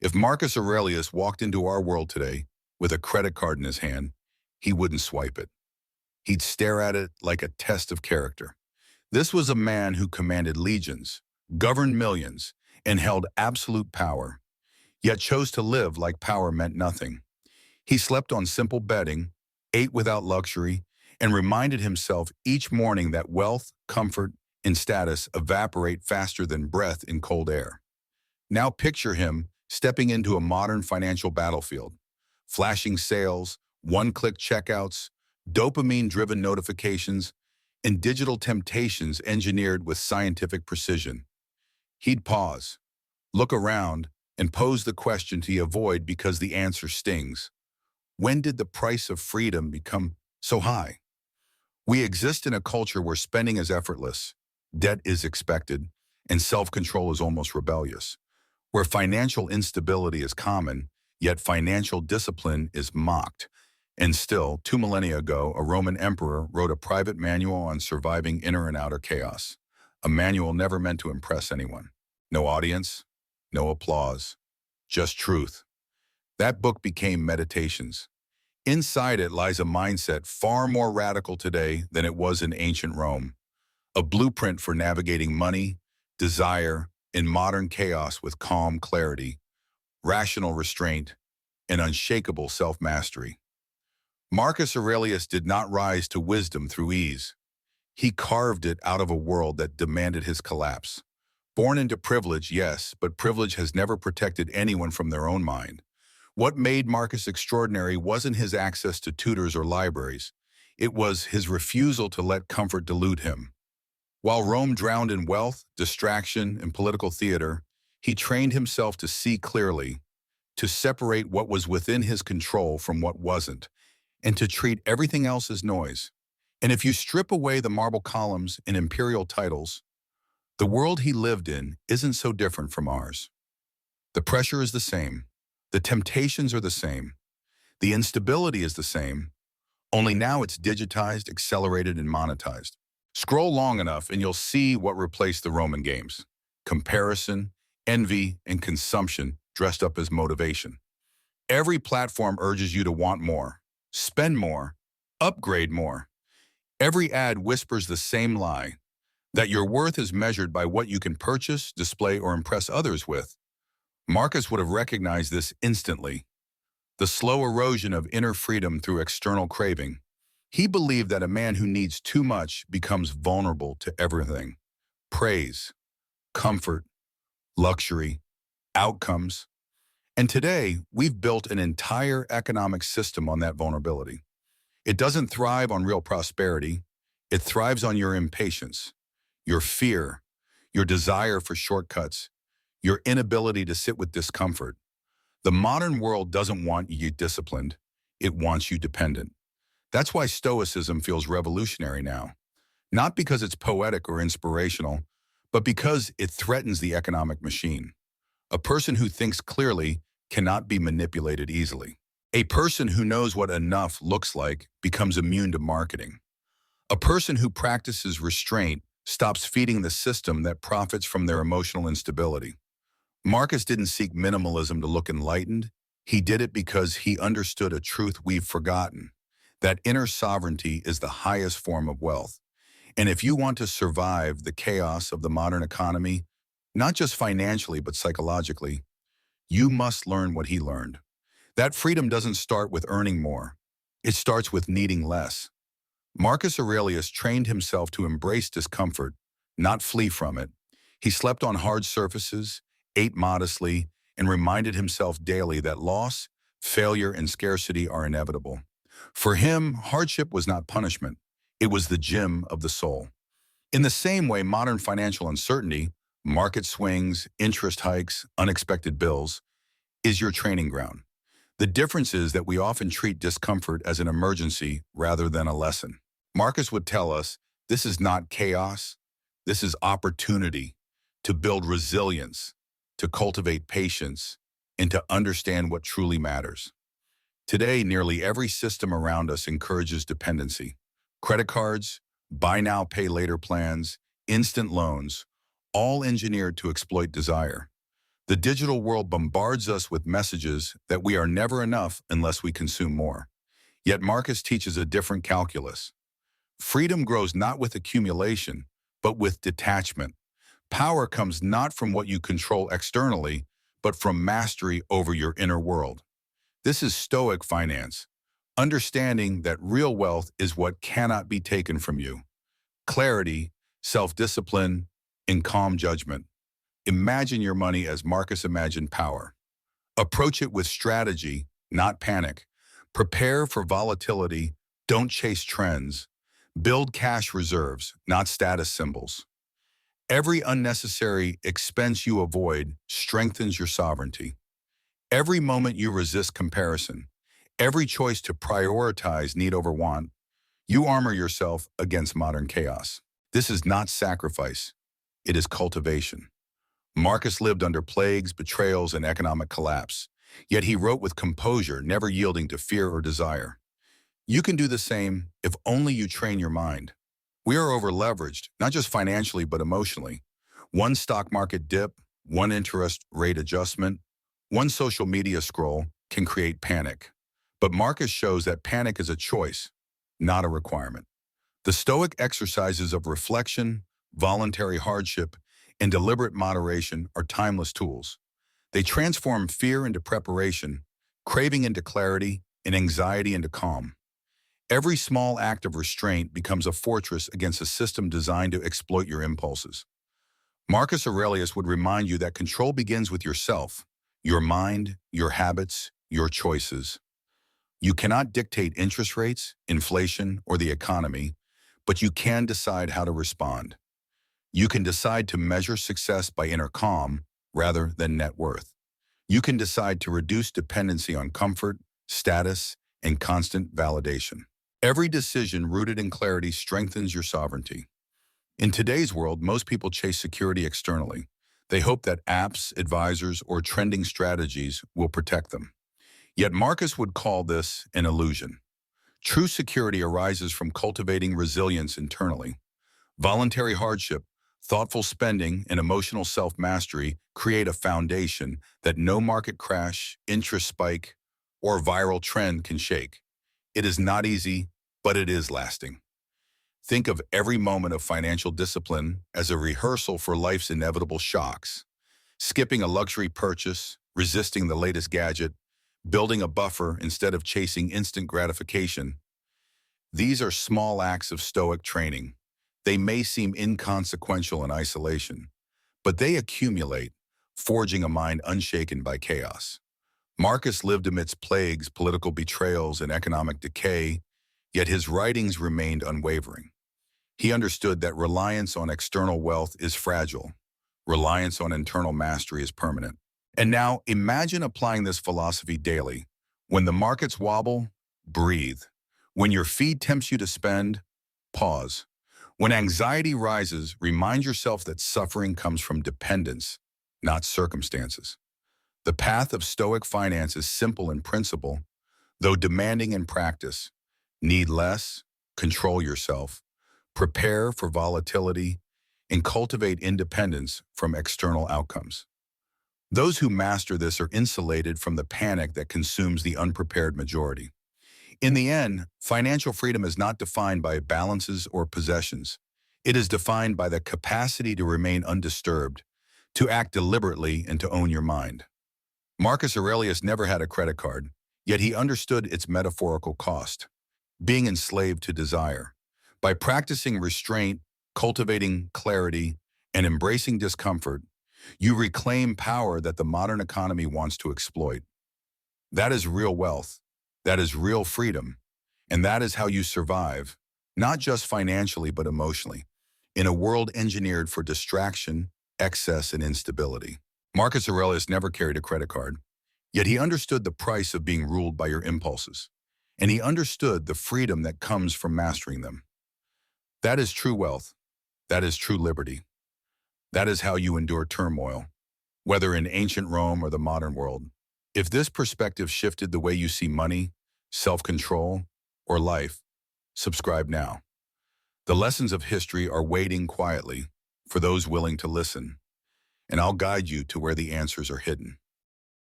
If Marcus Aurelius walked into our world today with a credit card in his hand, he wouldn't swipe it. He'd stare at it like a test of character. This was a man who commanded legions, governed millions, and held absolute power, yet chose to live like power meant nothing. He slept on simple bedding, ate without luxury, and reminded himself each morning that wealth, comfort, and status evaporate faster than breath in cold air. Now picture him stepping into a modern financial battlefield. Flashing sales, one-click checkouts, dopamine-driven notifications, and digital temptations engineered with scientific precision. He'd pause, look around, and pose the question to avoid because the answer stings. When did the price of freedom become so high? We exist in a culture where spending is effortless, debt is expected, and self-control is almost rebellious. Where financial instability is common, yet financial discipline is mocked. And still, 2 millennia ago, a Roman emperor wrote a private manual on surviving inner and outer chaos. A manual never meant to impress anyone. No audience, no applause, just truth. That book became Meditations. Inside it lies a mindset far more radical today than it was in ancient Rome. A blueprint for navigating money, desire, and modern chaos with calm clarity, rational restraint, and unshakable self-mastery. Marcus Aurelius did not rise to wisdom through ease. He carved it out of a world that demanded his collapse. Born into privilege, yes, but privilege has never protected anyone from their own mind. What made Marcus extraordinary wasn't his access to tutors or libraries. It was his refusal to let comfort delude him. While Rome drowned in wealth, distraction, and political theater, he trained himself to see clearly, to separate what was within his control from what wasn't, and to treat everything else as noise. And if you strip away the marble columns and imperial titles, the world he lived in isn't so different from ours. The pressure is the same. The temptations are the same. The instability is the same, only now it's digitized, accelerated, and monetized. Scroll long enough and you'll see what replaced the Roman games. Comparison, envy, and consumption dressed up as motivation. Every platform urges you to want more, spend more, upgrade more. Every ad whispers the same lie, that your worth is measured by what you can purchase, display, or impress others with. Marcus would have recognized this instantly. The slow erosion of inner freedom through external craving. He believed that a man who needs too much becomes vulnerable to everything. Praise, comfort, luxury, outcomes. And today, we've built an entire economic system on that vulnerability. It doesn't thrive on real prosperity. It thrives on your impatience, your fear, your desire for shortcuts, your inability to sit with discomfort. The modern world doesn't want you disciplined. It wants you dependent. That's why Stoicism feels revolutionary now. Not because it's poetic or inspirational, but because it threatens the economic machine. A person who thinks clearly cannot be manipulated easily. A person who knows what enough looks like becomes immune to marketing. A person who practices restraint stops feeding the system that profits from their emotional instability. Marcus didn't seek minimalism to look enlightened. He did it because he understood a truth we've forgotten, that inner sovereignty is the highest form of wealth. And if you want to survive the chaos of the modern economy, not just financially but psychologically, you must learn what he learned. That freedom doesn't start with earning more. It starts with needing less. Marcus Aurelius trained himself to embrace discomfort, not flee from it. He slept on hard surfaces, ate modestly, and reminded himself daily that loss, failure, and scarcity are inevitable. For him, hardship was not punishment. It was the gym of the soul. In the same way, modern financial uncertainty, market swings, interest hikes, unexpected bills, is your training ground. The difference is that we often treat discomfort as an emergency rather than a lesson. Marcus would tell us, this is not chaos, this is opportunity to build resilience, to cultivate patience, and to understand what truly matters. Today, nearly every system around us encourages dependency. Credit cards, buy now, pay later plans, instant loans, all engineered to exploit desire. The digital world bombards us with messages that we are never enough unless we consume more. Yet Marcus teaches a different calculus. Freedom grows not with accumulation, but with detachment. Power comes not from what you control externally, but from mastery over your inner world. This is Stoic finance, understanding that real wealth is what cannot be taken from you. Clarity, self-discipline, and calm judgment. Imagine your money as Marcus imagined power. Approach it with strategy, not panic. Prepare for volatility, don't chase trends. Build cash reserves, not status symbols. Every unnecessary expense you avoid strengthens your sovereignty. Every moment you resist comparison, every choice to prioritize need over want, you armor yourself against modern chaos. This is not sacrifice, it is cultivation. Marcus lived under plagues, betrayals, and economic collapse, yet he wrote with composure, never yielding to fear or desire. You can do the same if only you train your mind. We are over-leveraged, not just financially but emotionally. One stock market dip, one interest rate adjustment, one social media scroll can create panic. But Marcus shows that panic is a choice, not a requirement. The Stoic exercises of reflection, voluntary hardship, and deliberate moderation are timeless tools. They transform fear into preparation, craving into clarity, and anxiety into calm. Every small act of restraint becomes a fortress against a system designed to exploit your impulses. Marcus Aurelius would remind you that control begins with yourself, your mind, your habits, your choices. You cannot dictate interest rates, inflation, or the economy, but you can decide how to respond. You can decide to measure success by inner calm rather than net worth. You can decide to reduce dependency on comfort, status, and constant validation. Every decision rooted in clarity strengthens your sovereignty. In today's world, most people chase security externally. They hope that apps, advisors, or trending strategies will protect them. Yet Marcus would call this an illusion. True security arises from cultivating resilience internally. Voluntary hardship, thoughtful spending, and emotional self-mastery create a foundation that no market crash, interest spike, or viral trend can shake. It is not easy, but it is lasting. Think of every moment of financial discipline as a rehearsal for life's inevitable shocks. Skipping a luxury purchase, resisting the latest gadget, building a buffer instead of chasing instant gratification. These are small acts of Stoic training. They may seem inconsequential in isolation, but they accumulate, forging a mind unshaken by chaos. Marcus lived amidst plagues, political betrayals, and economic decay, yet his writings remained unwavering. He understood that reliance on external wealth is fragile. Reliance on internal mastery is permanent. And now imagine applying this philosophy daily. When the markets wobble, breathe. When your feed tempts you to spend, pause. When anxiety rises, remind yourself that suffering comes from dependence, not circumstances. The path of Stoic finance is simple in principle, though demanding in practice. Need less, control yourself, prepare for volatility, and cultivate independence from external outcomes. Those who master this are insulated from the panic that consumes the unprepared majority. In the end, financial freedom is not defined by balances or possessions. It is defined by the capacity to remain undisturbed, to act deliberately, and to own your mind. Marcus Aurelius never had a credit card, yet he understood its metaphorical cost, being enslaved to desire. By practicing restraint, cultivating clarity, and embracing discomfort, you reclaim power that the modern economy wants to exploit. That is real wealth. That is real freedom. And that is how you survive, not just financially but emotionally, in a world engineered for distraction, excess, and instability. Marcus Aurelius never carried a credit card, yet he understood the price of being ruled by your impulses, and he understood the freedom that comes from mastering them. That is true wealth. That is true liberty. That is how you endure turmoil, whether in ancient Rome or the modern world. If this perspective shifted the way you see money, self-control, or life, subscribe now. The lessons of history are waiting quietly for those willing to listen. and I'll guide you to where the answers are hidden.